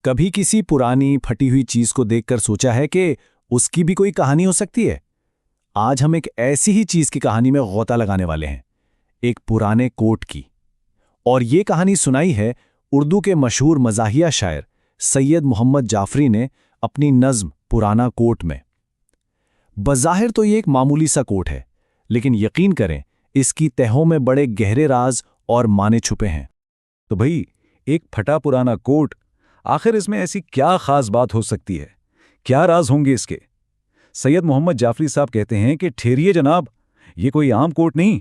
کبھی کسی پرانی پھٹی ہوئی چیز کو دیکھ کر سوچا ہے کہ اس کی بھی کوئی کہانی ہو سکتی ہے؟ آج ہم ایک ایسی ہی چیز کی کہانی میں غوطہ لگانے والے ہیں، ایک پرانے کوٹ کی۔ اور یہ کہانی سنائی ہے اردو کے مشہور مزاحیہ شاعر سید محمد جعفری نے اپنی نظم پرانا کوٹ میں۔ بظاہر تو یہ ایک معمولی سا کوٹ ہے، لیکن یقین کریں اس کی تہوں میں بڑے گہرے راز اور معنی چھپے ہیں۔ تو بھئی، ایک پھٹا پرانا کوٹ، آخر اس میں ایسی کیا خاص بات ہو سکتی ہے؟ کیا راز ہوں گے اس کے؟ سید محمد جعفری صاحب کہتے ہیں کہ ٹھہریے جناب، یہ کوئی عام کوٹ نہیں،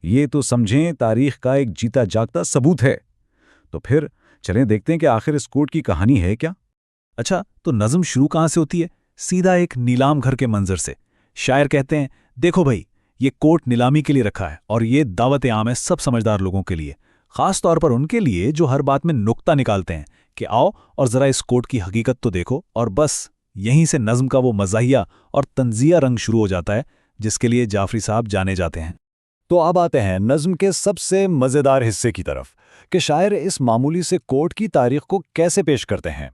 یہ تو سمجھیں تاریخ کا ایک جیتا جاگتا ثبوت ہے۔ تو پھر چلیں دیکھتے ہیں کہ آخر اس کوٹ کی کہانی ہے کیا؟ اچھا، تو نظم شروع کہاں سے ہوتی ہے؟ سیدھا ایک نیلام گھر کے منظر سے۔ شاعر کہتے ہیں، دیکھو بھائی، یہ کوٹ نیلامی کے لیے رکھا ہے اور یہ دعوت عام ہے سب سمجھدار لوگوں کے لیے، خاص طور پر ان کے لیے جو ہر بات میں نکتہ نکالتے ہیں کہ آؤ اور ذرا اس کوٹ کی حقیقت تو دیکھو۔ اور بس یہیں سے نظم کا وہ مزاحیہ اور طنزیہ رنگ شروع ہو جاتا ہے جس کے لیے جعفری صاحب جانے جاتے ہیں۔ تو اب آتے ہیں نظم کے سب سے مزیدار حصے کی طرف کہ شاعر اس معمولی سے کوٹ کی تاریخ کو کیسے پیش کرتے ہیں۔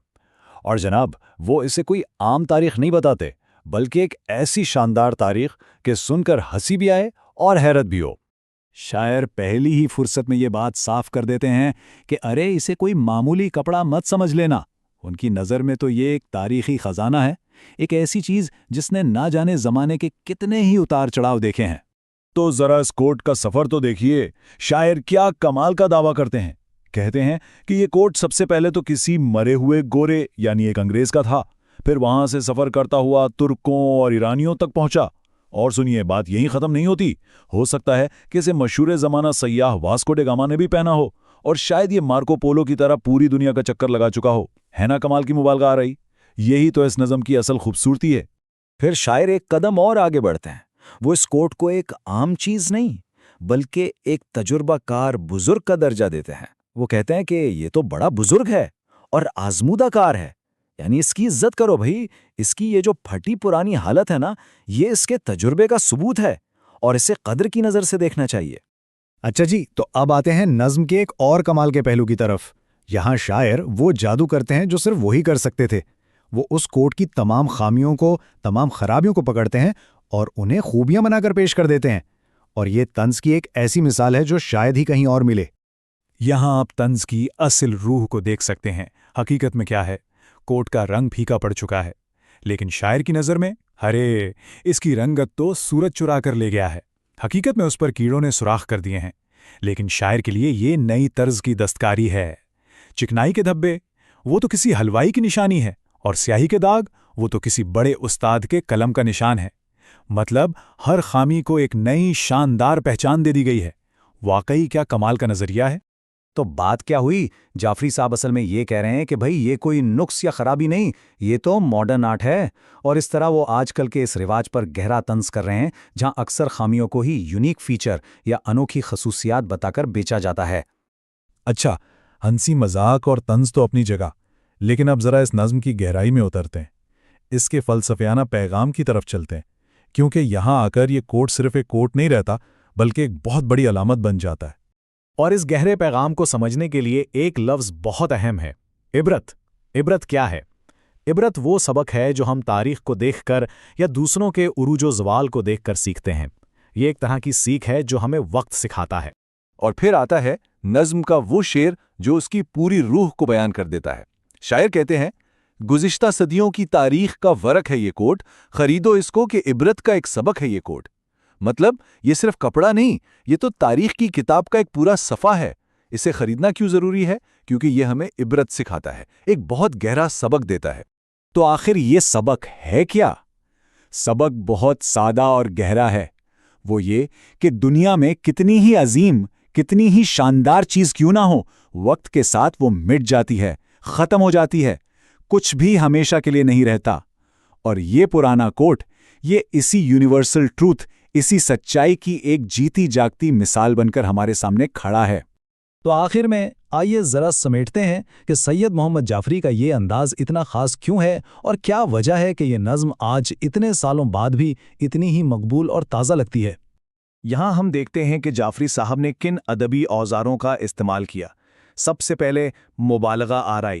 اور جناب، وہ اسے کوئی عام تاریخ نہیں بتاتے، بلکہ ایک ایسی شاندار تاریخ کہ سن کر ہنسی بھی آئے اور حیرت بھی ہو۔ شاعر پہلی ہی فرصت میں یہ بات صاف کر دیتے ہیں کہ ارے اسے کوئی معمولی کپڑا مت سمجھ لینا۔ ان کی نظر میں تو یہ ایک تاریخی خزانہ ہے، ایک ایسی چیز جس نے نہ جانے زمانے کے کتنے ہی اتار چڑھاؤ دیکھے ہیں۔ تو ذرا اس کوٹ کا سفر تو دیکھیے، شاعر کیا کمال کا دعویٰ کرتے ہیں۔ کہتے ہیں کہ یہ کوٹ سب سے پہلے تو کسی مرے ہوئے گورے یعنی ایک انگریز کا تھا، پھر وہاں سے سفر کرتا ہوا ترکوں اور ایرانیوں تک پہنچا۔ اور سنیے، بات یہیں ختم نہیں ہوتی، ہو سکتا ہے کہ اسے مشہور زمانہ سیاح واسکو ڈے گاما نے بھی پہنا ہو، اور شاید یہ مارکو پولو کی طرح پوری دنیا کا چکر لگا چکا ہو۔ ہے نا کمال کی مبالغہ آ رہی؟ یہی تو اس نظم کی اصل خوبصورتی ہے۔ پھر شاعر ایک قدم اور آگے بڑھتے ہیں۔ وہ اس کوٹ کو ایک عام چیز نہیں بلکہ ایک تجربہ کار بزرگ کا درجہ دیتے ہیں۔ وہ کہتے ہیں کہ یہ تو بڑا بزرگ ہے اور آزمودہ کار ہے، یعنی اس کی عزت کرو بھائی، اس کی یہ جو پھٹی پرانی حالت ہے نا، یہ اس کے تجربے کا ثبوت ہے اور اسے قدر کی نظر سے دیکھنا چاہیے۔ اچھا جی، تو اب آتے ہیں نظم کے ایک اور کمال کے پہلو کی طرف۔ یہاں شاعر وہ جادو کرتے ہیں جو صرف وہی کر سکتے تھے۔ وہ اس کوٹ کی تمام خامیوں کو، تمام خرابیوں کو پکڑتے ہیں اور انہیں خوبیاں بنا کر پیش کر دیتے ہیں۔ اور یہ طنز کی ایک ایسی مثال ہے جو شاید ہی کہیں اور ملے۔ یہاں آپ طنز کی اصل روح کو دیکھ سکتے ہیں۔ حقیقت میں کیا ہے؟ کوٹ کا رنگ پھیکا پڑ چکا ہے، لیکن شاعر کی نظر میں ہرے اس کی رنگت تو سورج چرا کر لے گیا ہے۔ حقیقت میں اس پر کیڑوں نے سوراخ کر دیے ہیں، لیکن شاعر کے لیے یہ نئی طرز کی دستکاری ہے۔ چکنائی کے دھبے وہ تو کسی حلوائی کی نشانی ہے، اور سیاہی کے داغ وہ تو کسی بڑے استاد کے قلم کا نشان ہے۔ مطلب ہر خامی کو ایک نئی شاندار پہچان دے دی گئی ہے۔ واقعی کیا کمال کا نظریہ ہے۔ تو بات کیا ہوئی؟ جعفری صاحب اصل میں یہ کہہ رہے ہیں کہ بھئی یہ کوئی نقص یا خرابی نہیں، یہ تو ماڈرن آرٹ ہے۔ اور اس طرح وہ آج کل کے اس رواج پر گہرا طنز کر رہے ہیں جہاں اکثر خامیوں کو ہی یونیک فیچر یا انوکھی خصوصیات بتا کر بیچا جاتا ہے۔ اچھا، ہنسی مذاق اور طنز تو اپنی جگہ، لیکن اب ذرا اس نظم کی گہرائی میں اترتے ہیں، اس کے فلسفیانہ پیغام کی طرف چلتے ہیں، کیونکہ یہاں آ کر یہ کوٹ صرف ایک کوٹ نہیں رہتا بلکہ ایک بہت بڑی علامت بن جاتا ہے۔ اور اس گہرے پیغام کو سمجھنے کے لیے ایک لفظ بہت اہم ہے، عبرت۔ عبرت کیا ہے؟ عبرت وہ سبق ہے جو ہم تاریخ کو دیکھ کر یا دوسروں کے عروج و زوال کو دیکھ کر سیکھتے ہیں۔ یہ ایک طرح کی سیکھ ہے جو ہمیں وقت سکھاتا ہے۔ اور پھر آتا ہے نظم کا وہ شعر جو اس کی پوری روح کو بیان کر دیتا ہے۔ شاعر کہتے ہیں، گزشتہ صدیوں کی تاریخ کا ورق ہے یہ کوٹ، خریدو اس کو کہ عبرت کا ایک سبق ہے یہ کوٹ۔ مطلب یہ صرف کپڑا نہیں، یہ تو تاریخ کی کتاب کا ایک پورا صفحہ ہے۔ اسے خریدنا کیوں ضروری ہے؟ کیونکہ یہ ہمیں عبرت سکھاتا ہے، ایک بہت گہرا سبق دیتا ہے۔ تو آخر یہ سبق ہے کیا؟ سبق بہت سادہ اور گہرا ہے۔ وہ یہ کہ دنیا میں کتنی ہی عظیم، کتنی ہی شاندار چیز کیوں نہ ہو، وقت کے ساتھ وہ مٹ جاتی ہے، ختم ہو جاتی ہے، کچھ بھی ہمیشہ کے لیے نہیں رہتا۔ اور یہ پرانا کوٹ، یہ اسی یونیورسل ٹروتھ، اسی سچائی کی ایک جیتی جاگتی مثال بن کر ہمارے سامنے کھڑا ہے۔ تو آخر میں آئیے ذرا سمیٹتے ہیں کہ سید محمد جعفری کا یہ انداز اتنا خاص کیوں ہے اور کیا وجہ ہے کہ یہ نظم آج اتنے سالوں بعد بھی اتنی ہی مقبول اور تازہ لگتی ہے۔ یہاں ہم دیکھتے ہیں کہ جعفری صاحب نے کن ادبی اوزاروں کا استعمال کیا۔ سب سے پہلے مبالغہ آرائی،